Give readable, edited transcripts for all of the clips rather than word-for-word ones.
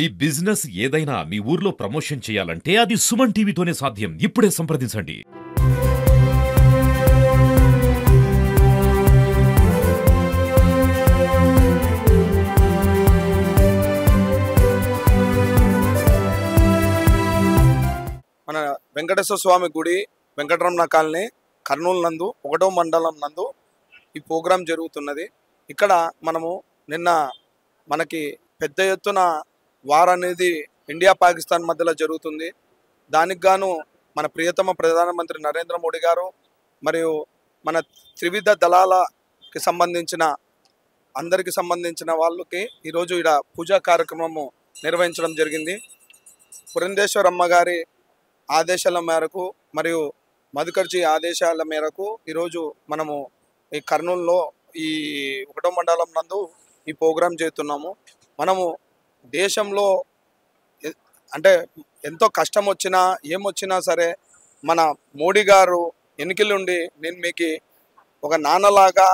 ఈ బిజినెస్ ఏదైనా మీ ఊర్లో ప్రమోషన్ చేయాలంటే అది సుమన్ టీవీతోనే సాధ్యం. ఇప్పుడే సంప్రదించండి. మన వెంకటేశ్వర స్వామి గుడి వెంకటరమణ కాలనీ కర్నూలు నందు 1వ మండలం నందు ఈ ప్రోగ్రాం జరుగుతున్నది. ఇక్కడ మనము నిన్న మనకి పెద్ద ఎత్తున వార్ అనేది ఇండియా పాకిస్తాన్ మధ్యలో జరుగుతుంది. దానికి గాను మన ప్రియతమ ప్రధానమంత్రి నరేంద్ర మోడీ గారు మరియు మన త్రివిధ దళాలకి సంబంధించిన అందరికి సంబంధించిన వాళ్ళకి ఈరోజు ఇక్కడ పూజా కార్యక్రమము నిర్వహించడం జరిగింది. పురంధేశ్వరమ్మ గారి ఆదేశాల మేరకు మరియు మధుకర్జీ ఆదేశాల మేరకు ఈరోజు మనము ఈ కర్నూలులో ఈ 1వ మండలం నందు ఈ ప్రోగ్రాం చేస్తున్నాము. మనము దేశంలో అంటే ఎంతో కష్టం వచ్చినా ఏమొచ్చినా సరే మన మోడీ గారు ఎన్నికలుండి నేను మీకు ఒక నాన్నలాగా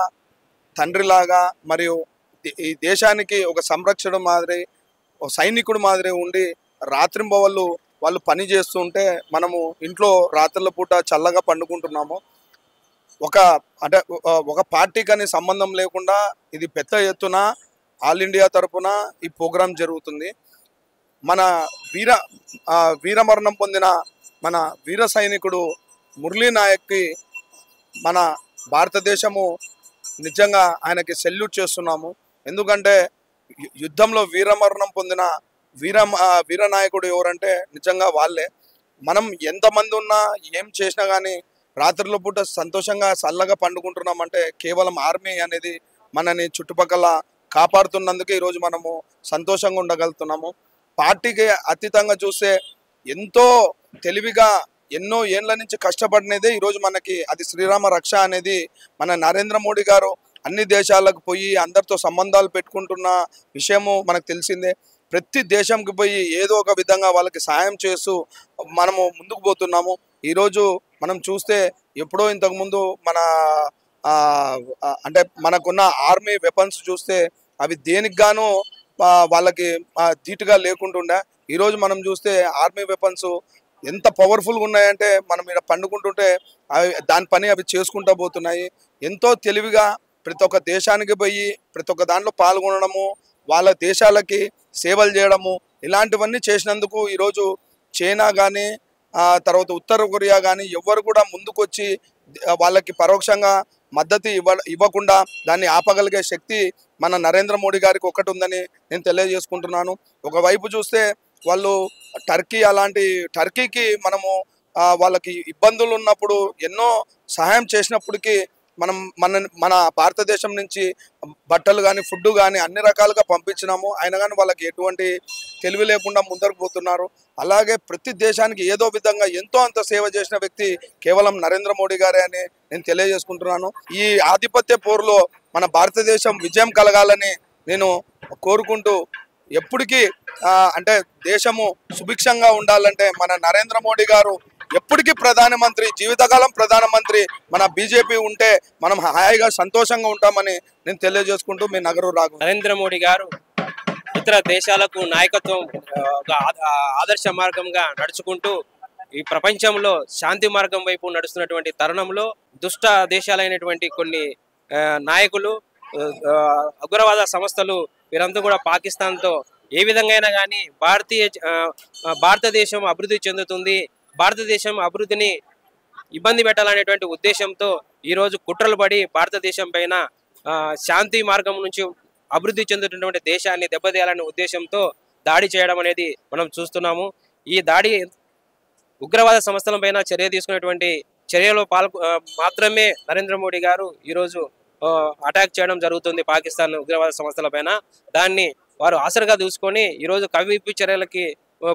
తండ్రిలాగా మరియు ఈ దేశానికి ఒక సంరక్షణ మాదిరి ఒక సైనికుడు మాదిరి ఉండి రాత్రింబవళ్ళు వాళ్ళు పని చేస్తుంటే మనము ఇంట్లో రాత్రుల పూట చల్లగా పండుకుంటున్నాము. ఒక పార్టీకని సంబంధం లేకుండా ఇది పెద్ద ఎత్తున ఆల్ ఇండియా తరపున ఈ ప్రోగ్రాం జరుగుతుంది. మన వీరమరణం పొందిన మన వీర సైనికుడు మురళీ నాయక్కి మన భారతదేశము నిజంగా ఆయనకి సెల్యూట్ చేస్తున్నాము. ఎందుకంటే యుద్ధంలో వీరమరణం పొందిన వీర నాయకుడు ఎవరంటే నిజంగా వాళ్ళే. మనం ఎంతమంది ఉన్నా ఏం చేసినా కానీ రాత్రుల పూట సంతోషంగా చల్లగా పండుకుంటున్నామంటే కేవలం ఆర్మీ అనేది మనని చుట్టుపక్కల కాపాడుతున్నందుకే ఈరోజు మనము సంతోషంగా ఉండగలుగుతున్నాము. పార్టీకి అతీతంగా చూస్తే ఎంతో తెలివిగా ఎన్నో ఏళ్ళ నుంచి కష్టపడినదే ఈరోజు మనకి అది శ్రీరామ రక్ష అనేది మన నరేంద్ర మోడీ గారు అన్ని దేశాలకు పోయి అందరితో సంబంధాలు పెట్టుకుంటున్న విషయము మనకు తెలిసిందే. ప్రతి దేశంకి పోయి ఏదో ఒక విధంగా వాళ్ళకి సాయం చేస్తూ మనము ముందుకు పోతున్నాము. ఈరోజు మనం చూస్తే ఎప్పుడో ఇంతకుముందు మన అంటే మనకున్న ఆర్మీ వెపన్స్ చూస్తే అవి దేనికి గాను వాళ్ళకి ధీటుగా లేకుంటుండే. ఈరోజు మనం చూస్తే ఆర్మీ వెపన్స్ ఎంత పవర్ఫుల్గా ఉన్నాయంటే మనం ఇక్కడ పండుకుంటుంటే దాని పని అవి చేసుకుంటూ పోతున్నాయి. ఎంతో తెలివిగా ప్రతి ఒక్క దేశానికి పోయి ప్రతి ఒక్క దాంట్లో పాల్గొనడము, వాళ్ళ దేశాలకి సేవలు చేయడము, ఇలాంటివన్నీ చేసినందుకు ఈరోజు చైనా కానీ తర్వాత ఉత్తర కొరియా కానీ ఎవరు కూడా ముందుకొచ్చి వాళ్ళకి పరోక్షంగా మద్దతు ఇవ్వకుండా దాన్ని ఆపగలిగే శక్తి మన నరేంద్ర మోడీ గారికి ఒకటి ఉందని నేను తెలియజేసుకుంటున్నాను. ఒకవైపు చూస్తే వాళ్ళు టర్కీకి మనము వాళ్ళకి ఇబ్బందులు ఉన్నప్పుడు ఎన్నో సహాయం చేసినప్పటికీ మన భారతదేశం నుంచి బట్టలు కానీ ఫుడ్ కానీ అన్ని రకాలుగా పంపించినాము. అయినా కానీ వాళ్ళకి ఎటువంటి తెలివి లేకుండా ముందరకు పోతున్నారు. అలాగే ప్రతి దేశానికి ఏదో విధంగా ఎంతో అంత సేవ చేసిన వ్యక్తి కేవలం నరేంద్ర మోడీ గారే అని నేను తెలియజేసుకుంటున్నాను. ఈ ఆధిపత్య పోరులో మన భారతదేశం విజయం కలగాలని నేను కోరుకుంటూ ఎప్పటికీ అంటే దేశము సుభిక్షంగా ఉండాలంటే మన నరేంద్ర మోడీ గారు ఎప్పటికీ ప్రధానమంత్రి, జీవితకాలం ప్రధానమంత్రి మన బీజేపీ ఉంటే మనం హాయిగా సంతోషంగా ఉంటామని నేను తెలియజేసుకుంటూ మీ నగరు రాఘు. నరేంద్ర మోడీ గారు ఇతర దేశాలకు నాయకత్వం ఒక ఆదర్శ మార్గంగా నడుచుకుంటూ ఈ ప్రపంచంలో శాంతి మార్గం వైపు నడుస్తున్నటువంటి తరుణంలో దుష్ట దేశాలైనటువంటి కొన్ని నాయకులు, ఉగ్రవాద సంస్థలు వీరంతా కూడా పాకిస్తాన్తో ఏ విధంగా అయినా కానీ భారతదేశం అభివృద్ధి చెందుతుంది, భారతదేశం అభివృద్ధిని ఇబ్బంది పెట్టాలనేటువంటి ఉద్దేశంతో ఈరోజు కుట్రలు పడి భారతదేశం పైన శాంతి మార్గం నుంచి అభివృద్ధి చెందుతున్నటువంటి దేశాన్ని దెబ్బతీయాలనే ఉద్దేశంతో దాడి చేయడం అనేది మనం చూస్తున్నాము. ఈ దాడి ఉగ్రవాద సంస్థల పైన చర్య తీసుకునేటువంటి చర్యలో మాత్రమే నరేంద్ర మోడీ గారు ఈరోజు అటాక్ చేయడం జరుగుతుంది పాకిస్తాన్ ఉగ్రవాద సంస్థల పైన. దాన్ని వారు ఆసరగా చూసుకొని ఈరోజు కవ్వింపు చర్యలకి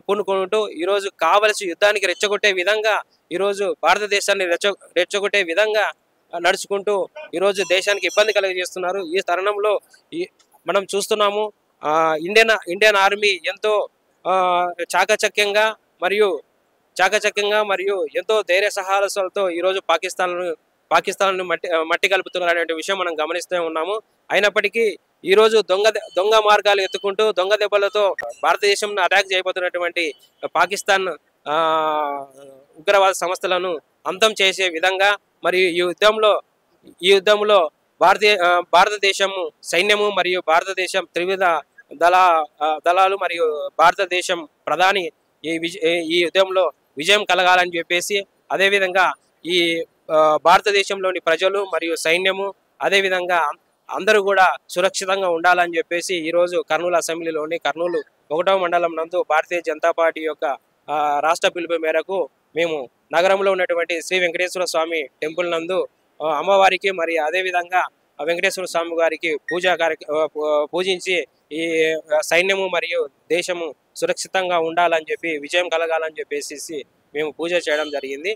పూనుకుంటూ ఈరోజు కావలసి యుద్ధానికి రెచ్చగొట్టే విధంగా ఈరోజు భారతదేశాన్ని రెచ్చగొట్టే విధంగా నడుచుకుంటూ ఈరోజు దేశానికి ఇబ్బంది కలిగజేస్తున్నారు. ఈ తరుణంలో మనం చూస్తున్నాము ఇండియన్ ఆర్మీ ఎంతో చాకచక్యంగా మరియు ఎంతో ధైర్య సాహసాలతో ఈరోజు పాకిస్తాన్ మట్టి కలుపుతున్నారు అనే విషయం మనం గమనిస్తూ ఉన్నాము. అయినప్పటికీ ఈరోజు దొంగ మార్గాలు ఎత్తుకుంటూ దొంగ దెబ్బలతో భారతదేశం అటాక్ చేయబోతున్నటువంటి పాకిస్తాన్ ఉగ్రవాద సంస్థలను అంతం చేసే విధంగా మరియు ఈ యుద్ధంలో భారతదేశము సైన్యము మరియు భారతదేశం త్రివిధ దళాలు మరియు భారతదేశం ప్రధాని ఈ యుద్ధంలో విజయం కలగాలని చెప్పేసి, అదేవిధంగా ఈ భారతదేశంలోని ప్రజలు మరియు సైన్యము అదేవిధంగా అందరూ కూడా సురక్షితంగా ఉండాలని చెప్పేసి ఈరోజు కర్నూలు అసెంబ్లీలోని కర్నూలు 1వ మండలం నందు భారతీయ జనతా పార్టీ యొక్క రాష్ట్ర పిలుపు మేరకు మేము నగరంలో ఉన్నటువంటి శ్రీ వెంకటేశ్వర స్వామి టెంపుల్ నందు అమ్మవారికి మరియు అదేవిధంగా వెంకటేశ్వర స్వామి గారికి పూజించి ఈ సైన్యము మరియు దేశము సురక్షితంగా ఉండాలని చెప్పి విజయం కలగాలని చెప్పేసి మేము పూజ చేయడం జరిగింది.